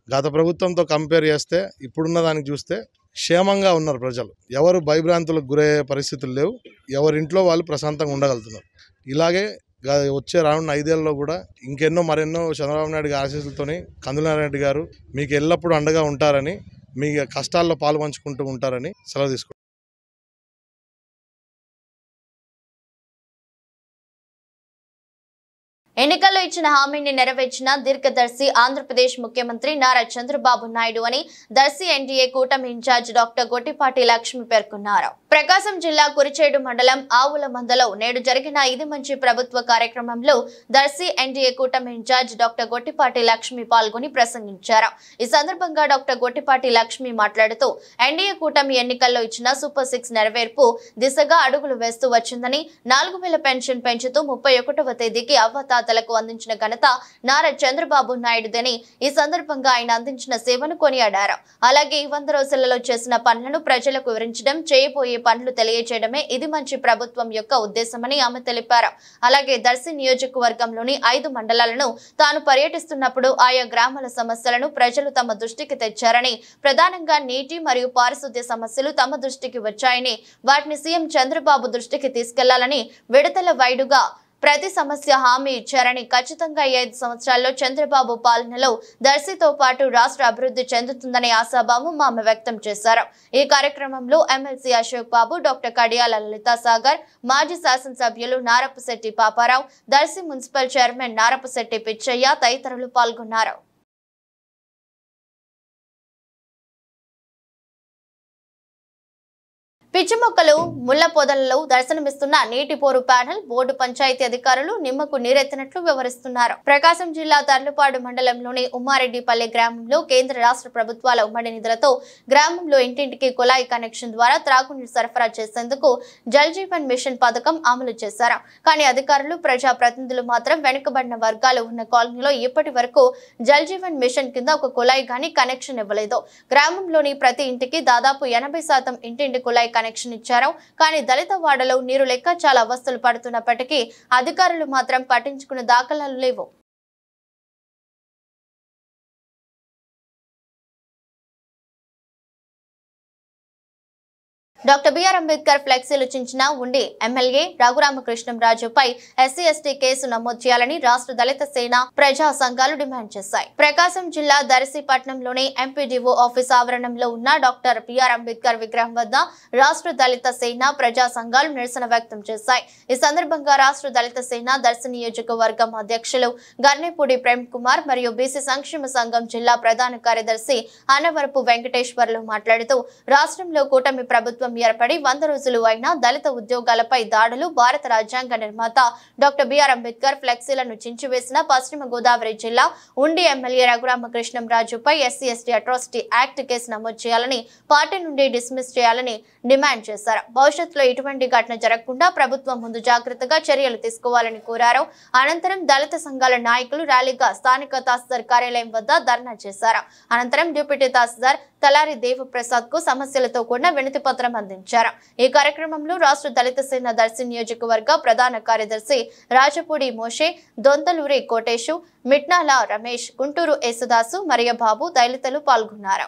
గత ప్రభుత్వంతో కంపేర్ చేస్తే ఇప్పుడున్న దానికి చూస్తే క్షేమంగా ఉన్నారు ప్రజలు. ఎవరు భయభ్రాంతులకు గురయ్యే పరిస్థితులు లేవు. ఎవరింట్లో వాళ్ళు ప్రశాంతంగా ఉండగలుగుతున్నారు. ఇలాగే వచ్చే రానున్న 5 ఏళ్ళలో కూడా ఇంకెన్నో మరెన్నో చంద్రబాబు నాయుడు గారి ఆశీస్సులతోని కందుల నారాయణ రెడ్డి గారు మీకు ఎల్లప్పుడూ అండగా ఉంటారని, మీ కష్టాల్లో పాలు పంచుకుంటూ ఉంటారని సెలవు తీసుకుంటారు. ఎన్నికల్లో ఇచ్చిన హామీని నెరవేర్చిన దీర్ఘదర్శి ఆంధ్రప్రదేశ్ ముఖ్యమంత్రి నారా చంద్రబాబు నాయుడు అని దర్శి ఎన్డీఏ కూటమి ఇన్ఛార్జ్ డాక్టర్ గొట్టిపాటి లక్ష్మి పేర్కొన్నారు. ప్రకాశం జిల్లా కురిచేడు మండలం ఆవుల మందలో నేడు జరిగిన ఇది మంచి ప్రభుత్వ కార్యక్రమంలో దర్శి ఎన్డీఏ కూటమి ఇన్ఛార్జ్ డాక్టర్ గొట్టిపాటి లక్ష్మి పాల్గొని ప్రసంగించారు. ఈ సందర్భంగా డాక్టర్ గొట్టిపాటి లక్ష్మి మాట్లాడుతూ ఎన్డీఏ కూటమి ఎన్నికల్లో ఇచ్చిన సూపర్ 6 నెరవేర్పు దిశగా అడుగులు వేస్తూ వచ్చిందని, 4000 పెన్షన్ పెంచుతూ 31వ తేదీకి అవ్వతాత అన్నదాతలకు అందించిన ఘనత నారా చంద్రబాబు నాయుడుదని ఈ సందర్భంగా ఆయన అందించిన సేవను కొనియాడారు. అలాగే 100 రోజులలో చేసిన పనులను ప్రజలకు వివరించడం, చేయబోయే పనులు తెలియజేయడమే ఇది మంచి ప్రభుత్వం యొక్క ఉద్దేశమని ఆమె తెలిపారు. అలాగే దర్శి నియోజకవర్గంలోని 5 మండలాలను తాను పర్యటిస్తున్నప్పుడు ఆయా గ్రామాల సమస్యలను ప్రజలు తమ దృష్టికి తెచ్చారని, ప్రధానంగా నీటి మరియు పారిశుద్ధ్య సమస్యలు తమ దృష్టికి వచ్చాయని, వాటిని సీఎం చంద్రబాబు దృష్టికి తీసుకెళ్లాలని విడతల వైడుగా ప్రతి సమస్య హామీ ఇచ్చారని, ఖచ్చితంగా 5 సంవత్సరాల్లో చంద్రబాబు పాలనలో దర్శితో పాటు రాష్ట్ర అభివృద్ధి చెందుతుందనే ఆశాభావం ఆమె వ్యక్తం చేశారు. ఈ కార్యక్రమంలో ఎమ్మెల్సీ అశోక్ బాబు, డాక్టర్ కడియాల లలితా సాగర్, మాజీ శాసనసభ్యులు నారపశెట్టి పాపారావు, దర్శి మున్సిపల్ చైర్మన్ నారపశెట్టి పిచ్చయ్య తదితరులు పాల్గొన్నారు. పిచ్చి మొక్కలు, ముళ్ల పొదలలో దర్శనమిస్తున్న నీటి పోరు ప్యానెల్ బోర్డు పంచాయతీ అధికారులు నిమ్మకు నీరెత్తినట్లు వివరిస్తున్నారు. ప్రకాశం జిల్లా తర్లుపాడు మండలంలోని ఉమ్మారెడ్డిపల్లి గ్రామంలో కేంద్ర రాష్ట్ర ప్రభుత్వాల ఉమ్మడి నిధులతో గ్రామంలో ఇంటింటికి కుళాయి కనెక్షన్ ద్వారా త్రాగునీరు సరఫరా చేసేందుకు జల్ జీవన్ మిషన్ పథకం అమలు చేశారు. కానీ అధికారులు, ప్రజా ప్రతినిధులు మాత్రం వెనుకబడిన వర్గాలు ఉన్న కాలనీలో ఇప్పటి వరకు జల్ జీవన్ మిషన్ కింద ఒక కుళాయి గాని కనెక్షన్ ఇవ్వలేదు. గ్రామంలోని ప్రతి ఇంటికి దాదాపు 80% ఇంటింటి కుళాయి కనెక్షన్ ఇచ్చారు. కానీ దళిత వాడలో నీరు లేక చాలా అవస్థలు పడుతున్నప్పటికీ అధికారులు మాత్రం పట్టించుకున్న దాఖలాలు లేవు. డాక్టర్ బిఆర్ అంబేద్కర్ ఫ్లెక్సీలు చించిన ఉండి ఎమ్మెల్యే రఘురామకృష్ణంరాజుపై ఎస్సీ ఎస్టీ కేసు నమోదు చేయాలని రాష్ట్ర దళిత సేన ప్రజా సంఘాలు డిమాండ్ చేశాయి. ప్రకాశం జిల్లా దర్శిపట్నంలోని ఎంపీడీఓ ఆఫీస్ ఆవరణంలో ఉన్న డాక్టర్ బిఆర్ అంబేద్కర్ విగ్రహం వద్ద రాష్ట్ర దళిత సేన ప్రజా సంఘాలు నిరసన వ్యక్తం చేశాయి. ఈ సందర్భంగా రాష్ట్ర దళిత సేన దర్శి నియోజకవర్గం అధ్యక్షులు గర్నేపూడి ప్రేమ్ కుమార్ మరియు బీసీ సంక్షేమ సంఘం జిల్లా ప్రధాన కార్యదర్శి అన్నవరపు వెంకటేశ్వర్లు మాట్లాడుతూ రాష్ట్రంలో కూటమి ప్రభుత్వం ఏర్పడి 100 రోజులు అయినా దళిత ఉద్యోగాలపై దాడులు, భారత రాజ్యాంగ నిర్మాత డాక్టర్ బిఆర్ అంబేద్కర్ ఫ్లెక్సీలను చించివేసిన పశ్చిమ గోదావరి జిల్లా ఉండి ఎమ్మెల్యే రఘురామకృష్ణంరాజుపై SC ST atrocity act case నమోదు చేయాలని, పార్టీ నుండి డిస్మిస్ చేయాలని డిమాండ్ చేశారు. భవిష్యత్తులో ఇటువంటి ఘటన జరగకుండా ప్రభుత్వం ముందు జాగ్రత్తగా చర్యలు తీసుకోవాలని కోరారు. అనంతరం దళిత సంఘాల నాయకులు ర్యాలీగా స్థానిక తహసీల్దార్ కార్యాలయం వద్ద ధర్నా చేశారు. అనంతరం డిప్యూటీ తహసీల్దార్ తలారి దేవప్రసాద్ కు సమస్యలతో కూడిన వినతి పత్రం అందించారు. ఈ కార్యక్రమంలో రాష్ట్ర దళిత సేన దర్శి నియోజకవర్గ ప్రధాన కార్యదర్శి రాజపూడి మోషే, దొంతలూరి కోటేశు, మిట్నాల రమేష్, గుంటూరు యేసుదాసు, మరియబాబు దళితులు పాల్గొన్నారు.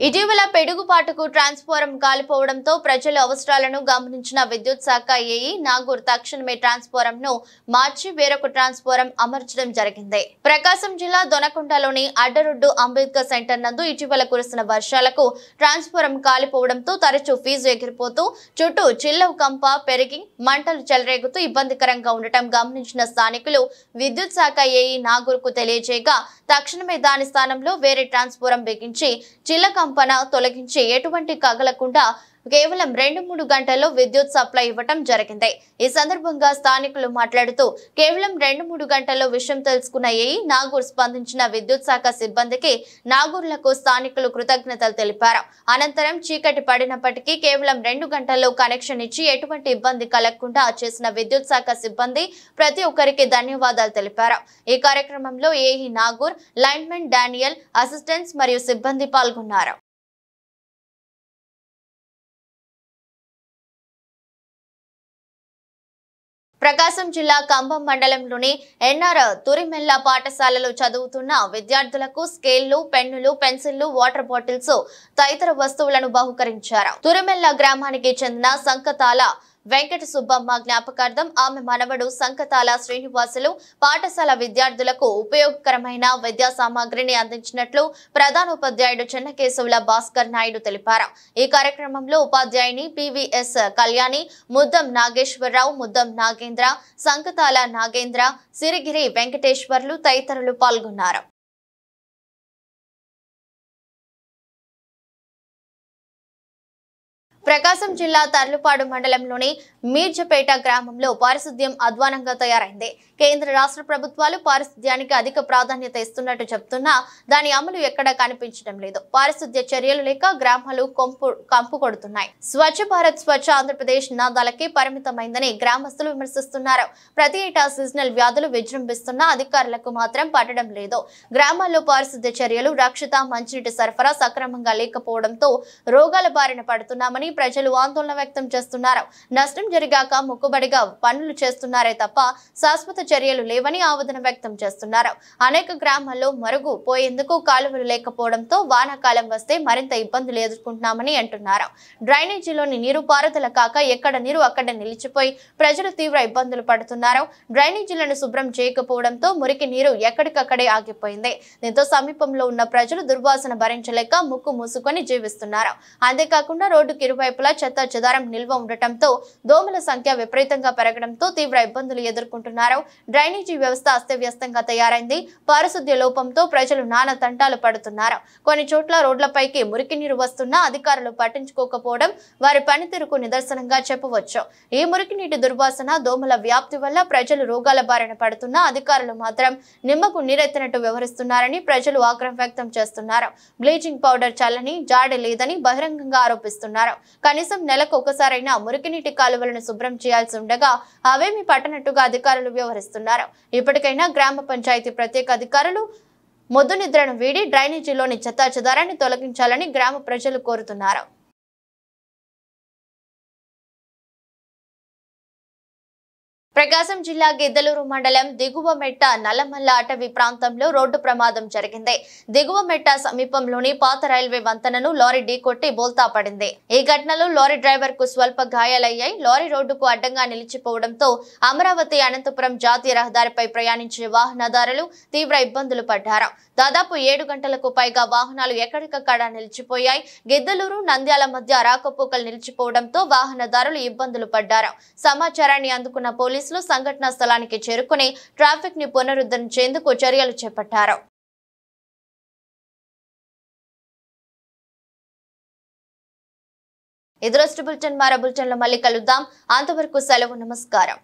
ఇటీవల పెడుగుపాటుకు ట్రాన్స్ఫారం కాలిపోవడంతో ప్రజల అవసరాలను గమనించిన విద్యుత్ శాఖ ఏఈ నాగూర్ తక్షణమే ట్రాన్స్ఫారం ను మార్చి వేరొక ట్రాన్స్ఫారం అమర్చడం జరిగింది. ప్రకాశం జిల్లా దొనకొండలోని అడ్డరొడ్డు అంబేద్కర్ సెంటర్ నందు ఇటీవల కురిసిన వర్షాలకు ట్రాన్స్ఫారం కాలిపోవడంతో తరచూ ఫీజు ఎగిరిపోతూ చుట్టూ చిల్లవు కంప పెరిగి మంటలు చెలరేగుతూ ఇబ్బందికరంగా ఉండటం గమనించిన స్థానికులు విద్యుత్ శాఖ ఏఈ నాగూర్ కు తెలియజేయగా తక్షణమే దాని స్థానంలో వేరే ట్రాన్స్ఫారం బిగించి చిల్లకంపన తొలగించి ఎటువంటి కగలకుండా కేవలం 2-3 గంటల్లో విద్యుత్ సప్లై ఇవ్వటం జరిగింది. ఈ సందర్భంగా స్థానికులు మాట్లాడుతూ కేవలం 2-3 గంటల్లో విషయం తెలుసుకున్న ఏఈ నాగూర్ స్పందించిన విద్యుత్ శాఖ సిబ్బందికి నాగూర్లకు స్థానికులు కృతజ్ఞతలు తెలిపారు. అనంతరం చీకటి పడినప్పటికీ కేవలం 2 గంటల్లో కనెక్షన్ ఇచ్చి ఎటువంటి ఇబ్బంది కలగకుండా చేసిన విద్యుత్ శాఖ సిబ్బంది ప్రతి ఒక్కరికి ధన్యవాదాలు తెలిపారు. ఈ కార్యక్రమంలో AE Nagoor, linemen Daniel, assistants మరియు సిబ్బంది పాల్గొన్నారు. ప్రకాశం జిల్లా కంభం మండలంలోని ఎన్ఆర్ తురిమెల్ల పాఠశాలలో చదువుతున్న విద్యార్థులకు స్కేళ్లు, పెన్నులు, పెన్సిళ్లు, వాటర్ బాటిల్స్ తదితర వస్తువులను బహుకరించారు. తురిమెల్ల గ్రామానికి చెందిన సంకతాల వెంకట సుబ్బమ్మ జ్ఞాపకార్థం ఆమె మనవడు సంకతాల శ్రీనివాసులు పాఠశాల విద్యార్థులకు ఉపయోగకరమైన విద్యా సామాగ్రిని అందించినట్లు ప్రధానోపాధ్యాయుడు చెన్నకేశవుల భాస్కర్ నాయుడు తెలిపారు. ఈ కార్యక్రమంలో ఉపాధ్యాయుని పివిఎస్ కళ్యాణి, ముద్దం నాగేశ్వరరావు, ముద్దం నాగేంద్ర, సంకతాల నాగేంద్ర, సిరిగిరి వెంకటేశ్వర్లు తదితరులు పాల్గొన్నారు. ప్రకాశం జిల్లా తర్లుపాడు మండలంలోని మీర్జపేట గ్రామంలో పారిశుద్ధ్యం అధ్వానంగా తయారైంది. కేంద్ర రాష్ట్ర ప్రభుత్వాలు పారిశుద్ధ్యానికి అధిక ప్రాధాన్యత ఇస్తున్నట్టు చెప్తున్నా దాని అమలు ఎక్కడా కనిపించడం లేదు. పారిశుద్ధ్య చర్యలు లేక గ్రామాలు కంపు కొడుతున్నాయి. స్వచ్ఛ భారత్ స్వచ్ఛ ఆంధ్రప్రదేశ్ నినాదాలకి పరిమితమైందని గ్రామస్తులు విమర్శిస్తున్నారు. ప్రతి ఏటా సీజనల్ వ్యాధులు విజృంభిస్తున్నా అధికారులకు మాత్రం పట్టడం లేదు. గ్రామాల్లో పారిశుద్ధ్య చర్యలు, రక్షిత మంచినీటి సరఫరా సక్రమంగా లేకపోవడంతో రోగాల బారిన పడుతున్నామని ప్రజలు ఆందోళన వ్యక్తం చేస్తున్నారు. నష్టం జరిగాక మొక్కుబడిగా పనులు చేస్తున్నారే తప్ప శాశ్వత చర్యలు లేవని ఆవేదన వ్యక్తం చేస్తున్నారు. అనేక గ్రామాల్లో మరుగు పోయేందుకు కాలువలు లేకపోవడంతో వానాకాలం వస్తే మరింత ఇబ్బందులు ఎదుర్కొంటున్నామని అంటున్నారు. డ్రైనేజీలోని నీరు పారుదల కాక ఎక్కడ నీరు అక్కడ నిలిచిపోయి ప్రజలు తీవ్ర ఇబ్బందులు పడుతున్నారు. డ్రైనేజీలను శుభ్రం చేయకపోవడంతో మురికి నీరు ఎక్కడికక్కడే ఆగిపోయింది. దీంతో సమీపంలో ఉన్న ప్రజలు దుర్వాసన భరించలేక ముక్కు మూసుకొని జీవిస్తున్నారు. అంతేకాకుండా రోడ్డుకి ఇరువైపులా చెత్త చెదారం నిల్వ ఉండటంతో దోమల సంఖ్య విపరీతంగా పెరగడంతో తీవ్ర ఇబ్బందులు ఎదుర్కొంటున్నారు. డ్రైనేజీ వ్యవస్థ అస్తవ్యస్తంగా తయారైంది. పారిశుద్ధ్య లోపంతో ప్రజలు నానా తంటాలు పడుతున్నారు. కొన్ని చోట్ల రోడ్లపైకి మురికి నీరు వస్తున్నా అధికారులు పట్టించుకోకపోవడం వారి పనితీరుకు నిదర్శనంగా చెప్పవచ్చు. ఈ మురికి నీటి దుర్వాసన, దోమల వ్యాప్తి వల్ల ప్రజలు రోగాల బారిన పడుతున్నా అధికారులు మాత్రం నిమ్మకు నీరెత్తినట్టు వ్యవహరిస్తున్నారని ప్రజలు ఆగ్రహం వ్యక్తం చేస్తున్నారు. బ్లీచింగ్ పౌడర్ చల్లని జాడి లేదని బహిరంగంగా ఆరోపిస్తున్నారు. కనీసం నెలకు ఒకసారైనా మురికి నీటి కాలువలను శుభ్రం చేయాల్సి ఉండగా అవేమీ పట్టనట్టుగా అధికారులు వ్యవహరిస్తున్నారు. ఇప్పటికైనా గ్రామ పంచాయతీ ప్రత్యేక అధికారులు మొద్దు నిద్రను వీడి డ్రైనేజీలోని చెత్తా చెదారాన్ని తొలగించాలని గ్రామ ప్రజలు కోరుతున్నారు. ప్రకాశం జిల్లా గిద్దలూరు మండలం దిగువమెట్ట నల్లమల్ల అటవీ ప్రాంతంలో రోడ్డు ప్రమాదం జరిగింది. దిగువమెట్ట సమీపంలోని పాత రైల్వే వంతెనను లారీ ఢీకొట్టి బోల్తా పడింది. ఈ ఘటనలో లారీ డ్రైవర్ కు స్వల్ప గాయాలయ్యాయి. లారీ రోడ్డుకు అడ్డంగా నిలిచిపోవడంతో అమరావతి అనంతపురం జాతీయ రహదారిపై ప్రయాణించే వాహనదారులు తీవ్ర ఇబ్బందులు పడ్డారు. దాదాపు 7 గంటలకు పైగా వాహనాలు ఎక్కడికక్కడ నిలిచిపోయాయి. గిద్దలూరు నంద్యాల మధ్య రాకపోకలు నిలిచిపోవడంతో వాహనదారులు ఇబ్బందులు పడ్డారు. సమాచారాన్ని అందుకున్న పోలీసులు సంఘటనా స్థలానికి చేరుకుని ట్రాఫిక్ ని పునరుద్ధరించేందుకు చర్యలు చేపట్టారు. ఎదురొస్ట్ బులెటిన్ మరో బులెటిన్ లో మళ్ళీ కలుద్దాం. అంతవరకు సెలవు. నమస్కారం.